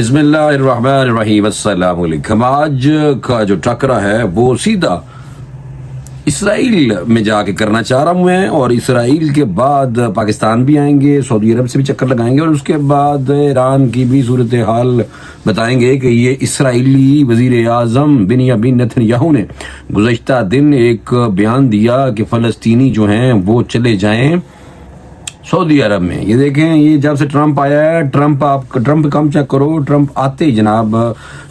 بسم اللہ الرحمن الرحیم، السلام علیکم۔ آج کا جو ٹکرا ہے وہ سیدھا اسرائیل میں جا کے کرنا چاہ رہا ہوں میں، اور اسرائیل کے بعد پاکستان بھی آئیں گے، سعودی عرب سے بھی چکر لگائیں گے، اور اس کے بعد ایران کی بھی صورتحال بتائیں گے کہ یہ اسرائیلی وزیر اعظم بنیامین نیتن یاہو نے گزشتہ دن ایک بیان دیا کہ فلسطینی جو ہیں وہ چلے جائیں سعودی عرب میں۔ یہ دیکھیں، یہ جب سے ٹرمپ آیا ہے، ٹرمپ کم چیک کرو، ٹرمپ آتے ہی جناب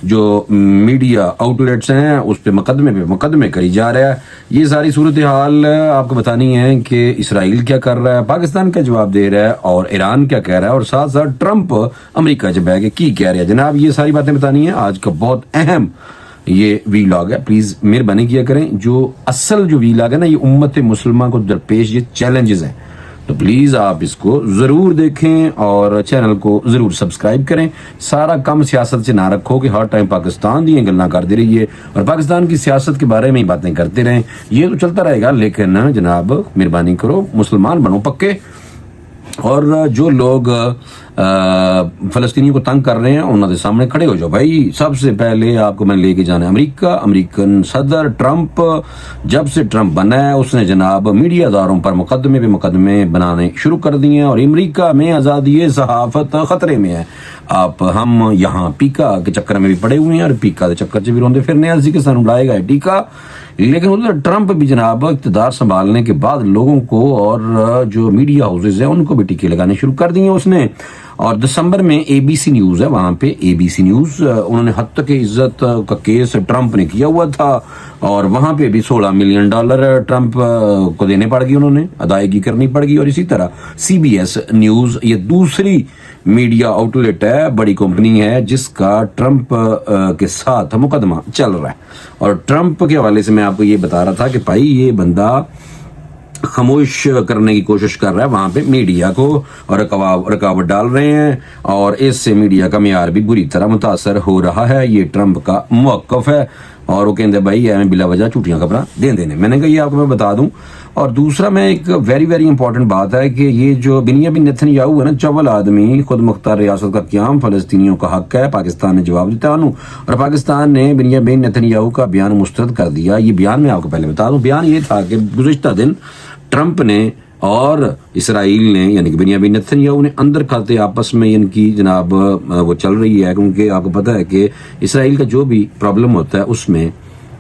جو میڈیا آؤٹ لیٹس ہیں اس پہ مقدمے کری جا رہا ہے۔ یہ ساری صورتحال آپ کو بتانی ہے کہ اسرائیل کیا کر رہا ہے، پاکستان کا جواب دے رہا ہے، اور ایران کیا کہہ رہا ہے، اور ساتھ ساتھ ٹرمپ امریکہ جب ہے کہ کی کہہ رہا ہے۔ جناب یہ ساری باتیں بتانی ہیں، آج کا بہت اہم یہ ویلاگ ہے۔ پلیز مہربانی کیا کریں، جو اصل جو ویلاگ ہے نا، یہ امت مسلمہ کو درپیش یہ چیلنجز ہیں، تو پلیز آپ اس کو ضرور دیکھیں اور چینل کو ضرور سبسکرائب کریں۔ سارا کم سیاست سے نہ رکھو کہ ہر ٹائم پاکستان دی گلاں کرتے رہیے اور پاکستان کی سیاست کے بارے میں ہی باتیں کرتے رہیں، یہ تو چلتا رہے گا، لیکن جناب مہربانی کرو، مسلمان بنو پکے، اور جو لوگ فلسطینیوں کو تنگ کر رہے ہیں انہوں کے سامنے کھڑے ہو جاؤ بھائی۔ سب سے پہلے آپ کو میں لے کے جانا ہے امریکن صدر ٹرمپ۔ جب سے ٹرمپ بنا ہے اس نے جناب میڈیا داروں پر مقدمے پہ مقدمے بنانے شروع کر دیے ہیں، اور امریکہ میں آزادی صحافت خطرے میں ہے۔ ہم یہاں پیکا کے چکر میں بھی پڑے ہوئے ہیں، اور پیکا کے چکر سے بھی روندے پھرنے اسی کے سانو لائے گا ٹیکا، لیکن ادھر ٹرمپ بھی جناب اقتدار سنبھالنے کے بعد لوگوں کو اور جو میڈیا ہاؤسز ہیں ان کو بھی ٹیکے لگانے شروع کر دیے اس نے۔ اور دسمبر میں اے بی سی نیوز ہے، وہاں پہ اے بی سی نیوز انہوں نے حد تک عزت کا کیس ٹرمپ نے کیا ہوا تھا، اور وہاں پہ بھی $16 ملین ٹرمپ کو دینے پڑ گئی، انہوں نے ادائیگی کرنی پڑ گئی۔ اور اسی طرح سی بی ایس نیوز، یہ دوسری میڈیا آؤٹ لیٹ ہے، بڑی کمپنی ہے جس کا ٹرمپ کے ساتھ مقدمہ چل رہا ہے، اور ٹرمپ کے حوالے سے میں آپ کو یہ بتا رہا تھا کہ بھائی یہ بندہ خاموش کرنے کی کوشش کر رہا ہے وہاں پہ میڈیا کو، اور رکاوٹ ڈال رہے ہیں، اور اس سے میڈیا کا معیار بھی بری طرح متاثر ہو رہا ہے۔ یہ ٹرمپ کا موقف ہے، اور وہ کہتے ہیں بھائی ایویں بلا وجہ جھوٹیاں خبراں دینے۔ میں نے کہا یہ آپ کو میں بتا دوں۔ اور دوسرا میں ایک ویری امپورٹنٹ بات ہے کہ یہ جو بنیامین نیتن یاہو ہے نا، چول آدمی، خود مختار ریاست کا قیام فلسطینیوں کا حق ہے، پاکستان نے جواب دیتا انہوں، اور پاکستان نے بنیامین نیتن یاہو کا بیان مسترد کر دیا۔ یہ بیان میں آپ کو پہلے بتا دوں، بیان یہ تھا کہ گزشتہ دن ٹرمپ نے اور اسرائیل نے، یعنی کہ بنیامین نیتن یاہو نے اندر کھاتے آپس میں ان کی جناب وہ چل رہی ہے، کیونکہ آپ کو پتہ ہے کہ اسرائیل کا جو بھی پرابلم ہوتا ہے اس میں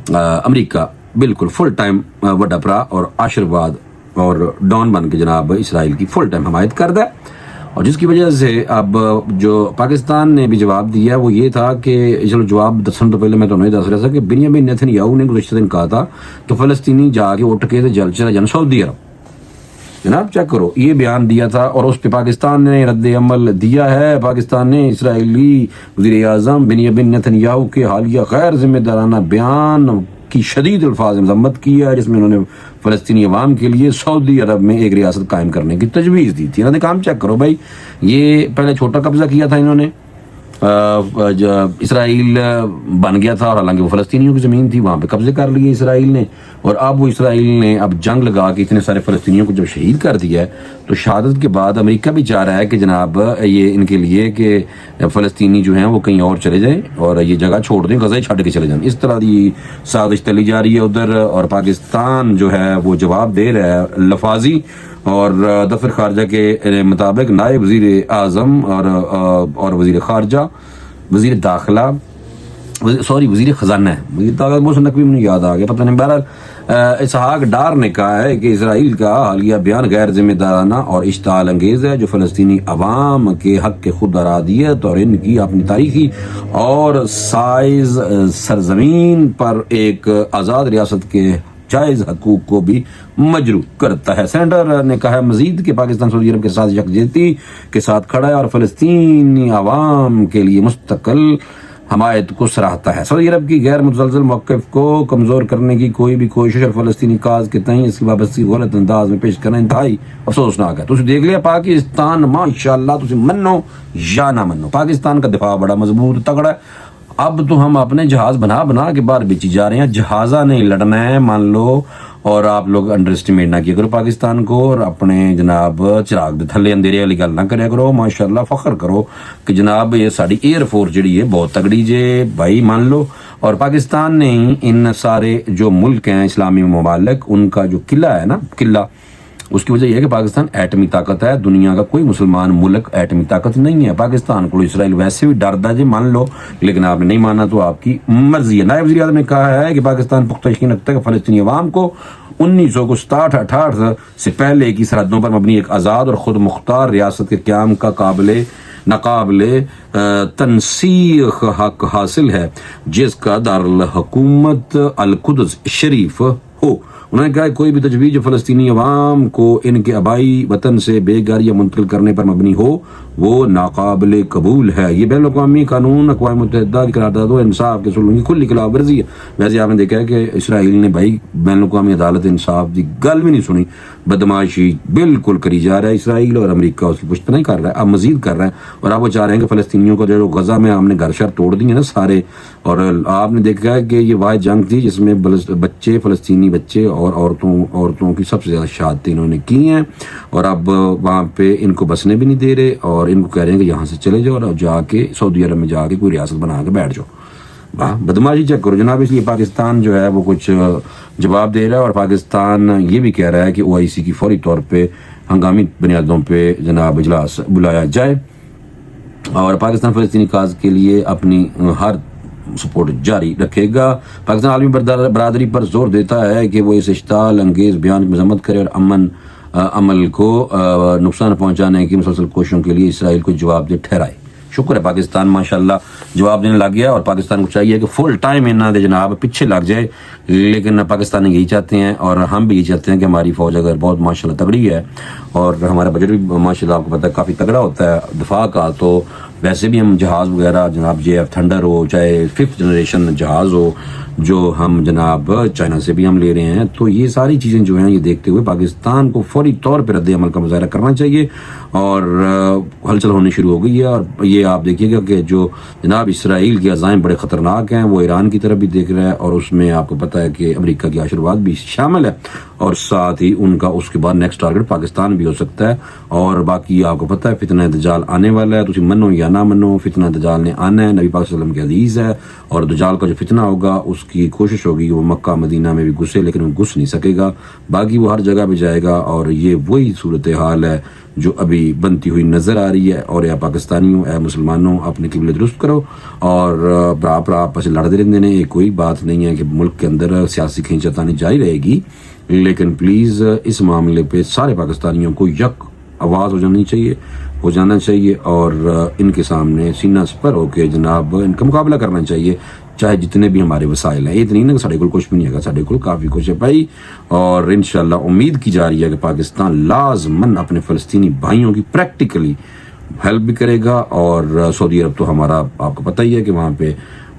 امریکہ بالکل فل ٹائم وڈا پرا اور آشرواد اور ڈان بن کے جناب اسرائیل کی فل ٹائم حمایت کرتا ہے، اور جس کی وجہ سے اب جو پاکستان نے بھی جواب دیا وہ یہ تھا کہ چلو جواب دسن تو پہلے میں تو نہیں دس رہا تھا کہ بنیامین نیتن یاہو نے گزشتہ دن کہا تھا کہ فلسطینی جا کے اٹھ کے جل چلا جانا سعودی عرب۔ جناب چیک کرو، یہ بیان دیا تھا، اور اس پہ پاکستان نے رد عمل دیا ہے۔ پاکستان نے اسرائیلی وزیر اعظم بنیامین نیتن یاہو کے حالیہ غیر ذمہ دارانہ بیان کی شدید الفاظ میں مذمت کی ہے، جس میں انہوں نے فلسطینی عوام کے لیے سعودی عرب میں ایک ریاست قائم کرنے کی تجویز دی تھی۔ انہوں نے کام چیک کرو بھائی، یہ پہلے چھوٹا قبضہ کیا تھا انہوں نے، اسرائیل بن گیا تھا، اور حالانکہ وہ فلسطینیوں کی زمین تھی، وہاں پہ قبضے کر لیے اسرائیل نے، اور اب وہ اسرائیل نے اب جنگ لگا کے اتنے سارے فلسطینیوں کو جب شہید کر دیا ہے، تو شہادت کے بعد امریکہ بھی چاہ رہا ہے کہ جناب یہ ان کے لیے کہ فلسطینی جو ہیں وہ کہیں اور چلے جائیں اور یہ جگہ چھوڑ دیں، غزہ چھڈ کے چلے جائیں۔ اس طرح کی سازش چلی جا رہی ہے ادھر، اور پاکستان جو ہے وہ جواب دے رہا ہے لفاظی، اور دفتر خارجہ کے مطابق نائب وزیر اعظم اور وزیر خارجہ، وزیر داخلہ، وزیر خزانہ ہے، وزیر داخلہ موسم نقوی مجھے یاد آ گیا، پتہ نہیں۔ بہرحال اسحاق ڈار نے کہا ہے کہ اسرائیل کا حالیہ بیان غیر ذمہ دارانہ اور اشتعال انگیز ہے، جو فلسطینی عوام کے حق کے خود ارادیت اور ان کی اپنی تاریخی اور سائز سرزمین پر ایک آزاد ریاست کے جائز حقوق کو بھی مجروح کرتا ہے۔ سینیٹر نے کہا مزید کہ پاکستان سعودی عرب کے ساتھ یکجہتی کے ساتھ کھڑا ہے اور فلسطینی عوام کے لیے مستقل حمایت کو سراہتا ہے۔ سعودی عرب کی غیر متزلزل موقف کو کمزور کرنے کی کوئی بھی کوشش اور فلسطینی کاز کے تئیں اس کی وابستگی غلط انداز میں پیش کرنا انتہائی افسوسناک ہے۔ تسی دیکھ لیا پاکستان ماشاءاللہ، تسی منو یا نہ منو، پاکستان کا دفاع بڑا مضبوط تگڑا ہے۔ اب تو ہم اپنے جہاز بنا کے باہر بیچی جا رہے ہیں، جہازہ نہیں لڑنا ہے مان لو، اور آپ لوگ انڈر اسٹیمیٹ نہ کیا کرو پاکستان کو, اور اپنے جناب چراغ دے تھلے اندھیرے والی گل نہ کریا کرو. ماشاءاللہ فخر کرو کہ جناب یہ ساری ایئر فورس جڑی ہے بہت تگڑی جے بھائی, مان لو. اور پاکستان نے ان سارے جو ملک ہیں اسلامی ممالک, ان کا جو قلعہ ہے نا, قلعہ, اس کی وجہ یہ ہے کہ پاکستان ایٹمی طاقت ہے. دنیا کا کوئی مسلمان ملک ایٹمی طاقت نہیں ہے. پاکستان کو اسرائیل ویسے بھی ڈردا جی, مان لو, لیکن آپ نے نہیں مانا تو آپ کی مرضی ہے. نائب وزیر اعظم نے کہا ہے کہ پاکستان پختہ یقین رکھتا ہے کہ فلسطینی عوام کو 1967-68 سے پہلے کی سرحدوں پر مبنی ایک آزاد اور خود مختار ریاست کے قیام کا ناقابل تنسیخ حق حاصل ہے, جس کا دارالحکومت القدس شریف ہو. انہوں نے کہا کہ کوئی بھی تجویز جو فلسطینی عوام کو ان کے آبائی وطن سے بے گھر یا منتقل کرنے پر مبنی ہو وہ ناقابل قبول ہے. یہ بین الاقوامی قانون, اقوام متحدہ کی قرارداد و انصاف کے اصولوں کی کھلی خلاف ورزی ہے. ویسے آپ نے دیکھا ہے کہ اسرائیل نے بھائی بین الاقوامی عدالت انصاف کی گل بھی نہیں سنی, بدماشی بالکل کری جا رہا ہے اسرائیل, اور امریکہ اس کی پشت نہیں کر رہا ہے, اب مزید کر رہا ہے. اور آپ وہ چاہ رہے ہیں کہ فلسطینیوں کو جو غزہ میں ہم نے گھر شر توڑ دیے نا سارے, اور آپ نے دیکھا ہے کہ یہ واحد جنگ تھی جس میں بچے, فلسطینی بچے اور عورتوں کی سب سے زیادہ شہادتیں انہوں نے کی ہیں, اور اب وہاں پہ ان کو بسنے بھی نہیں دے رہے, اور ان کو کہہ رہے ہیں کہ یہاں سے چلے جاؤ اور جا کے سعودی عرب میں جا کے کوئی ریاست بنا کے بیٹھ جاؤ. واہ بدماشی چیک کرو جناب. اس لیے پاکستان جو ہے وہ کچھ جواب دے رہا ہے, اور پاکستان یہ بھی کہہ رہا ہے کہ OIC کی فوری طور پہ ہنگامی بنیادوں پہ جناب اجلاس بلایا جائے, اور پاکستان فلسطینی کاز کے لیے اپنی ہر سپورٹ جاری رکھے گا. پاکستان عالمی برادری پر زور دیتا ہے کہ وہ اس اشتعال انگیز بیان کی مذمت کرے اور امن عمل کو نقصان پہنچانے کی مسلسل کوششوں کے لیے اسرائیل کو جواب دہ ٹھہرائے. شکر ہے پاکستان ماشاءاللہ جواب دینے لگ گیا, اور پاکستان کو چاہیے کہ فل ٹائم انہاں دے جناب پیچھے لگ جائے. لیکن پاکستانی یہی چاہتے ہیں, اور ہم بھی یہی چاہتے ہیں کہ ہماری فوج اگر بہت ماشاءاللہ تگڑی ہے, اور ہمارا بجٹ بھی ماشاءاللہ آپ کو پتہ ہے کافی تگڑا ہوتا ہے دفاع کا, تو ویسے بھی ہم جہاز وغیرہ جناب JF تھنڈر ہو, چاہے 5th جنریشن جہاز ہو جو ہم جناب چائنا سے بھی ہم لے رہے ہیں, تو یہ ساری چیزیں جو ہیں یہ دیکھتے ہوئے پاکستان کو فوری طور پہ رد عمل کا مظاہرہ کرنا چاہیے. اور ہلچل ہونی شروع ہو گئی ہے, اور یہ آپ دیکھیے گا کہ جو جناب اسرائیل کے عزائم بڑے خطرناک ہیں, وہ ایران کی طرف بھی دیکھ رہا ہے, اور اس میں آپ کو پتہ ہے کہ امریکہ کی آشرواد بھی شامل ہے, اور ساتھ ہی ان کا اس کے بعد نیکسٹ ٹارگٹ پاکستان بھی ہو سکتا ہے. اور باقی آپ کو پتہ ہے فتنہ دجال آنے والا ہے, تو اسی منو یا نہ منو فتنہ دجال نے آنا ہے. نبی پاک صلی اللہ علیہ وسلم کی حدیث ہے, اور دجال کا جو فتنہ ہوگا اس کی کوشش ہوگی کہ وہ مکہ مدینہ میں بھی گھسے, لیکن وہ گھس نہیں سکے گا, باقی وہ ہر جگہ پہ جائے گا. اور یہ وہی صورتحال ہے جو ابھی بنتی ہوئی نظر آ رہی ہے. اور یا پاکستانیوں, اے مسلمانوں, اپنے قبلے درست کرو, اور آپس لڑتے رہتے ہیں. کوئی بات نہیں ہے کہ ملک کے اندر سیاسی کھینچتانی جاری رہے گی, لیکن پلیز اس معاملے پہ سارے پاکستانیوں کو یک آواز ہو جانا چاہیے, اور ان کے سامنے سینہ سپر ہو کے جناب ان کا مقابلہ کرنا چاہیے, چاہے جتنے بھی ہمارے وسائل ہیں. اتنی نہیں کہ ساڑھے کچھ بھی نہیں ہے, ساڑھے کافی کچھ ہے بھائی. اور انشاءاللہ امید کی جا رہی ہے کہ پاکستان لازماً اپنے فلسطینی بھائیوں کی پریکٹیکلی ہیلپ بھی کرے گا. اور سعودی عرب تو ہمارا آپ کو پتہ ہی ہے کہ وہاں پہ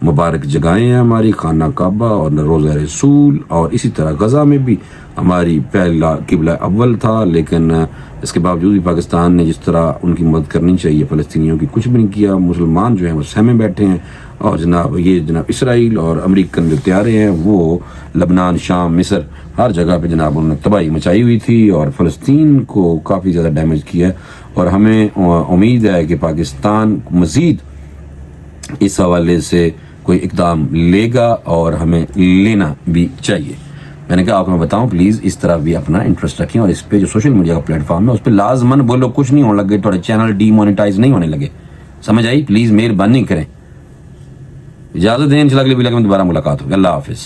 مبارک جگہیں ہیں ہماری, خانہ کعبہ اور روضہ رسول, اور اسی طرح غزہ میں بھی ہماری پہلا قبلہ اول تھا. لیکن اس کے باوجود بھی پاکستان نے جس طرح ان کی مدد کرنی چاہیے فلسطینیوں کی کچھ بھی نہیں کیا. مسلمان جو ہیں وہ سہمے بیٹھے ہیں, اور جناب اسرائیل اور امریکن جو تیارے ہیں وہ لبنان, شام, مصر ہر جگہ پہ جناب انہوں نے تباہی مچائی ہوئی تھی, اور فلسطین کو کافی زیادہ ڈیمیج کیا ہے. اور ہمیں امید ہے کہ پاکستان مزید اس حوالے سے کوئی اقدام لے گا, اور ہمیں لینا بھی چاہیے. میں نے کہا آپ کو میں بتاؤں پلیز اس طرح بھی اپنا انٹرسٹ رکھیں, اور اس پہ جو سوشل میڈیا کا پلیٹ فارم ہے اس پہ لازماً بولو کچھ نہیں ہونے لگے, تھوڑے چینل ڈی مونیٹائز نہیں ہونے لگے, سمجھ آئی؟ پلیز مہربانی کریں. اجازت دیں, انشاءاللہ اگلی ویڈیو میں دوبارہ ملاقات ہوگی. اللہ حافظ.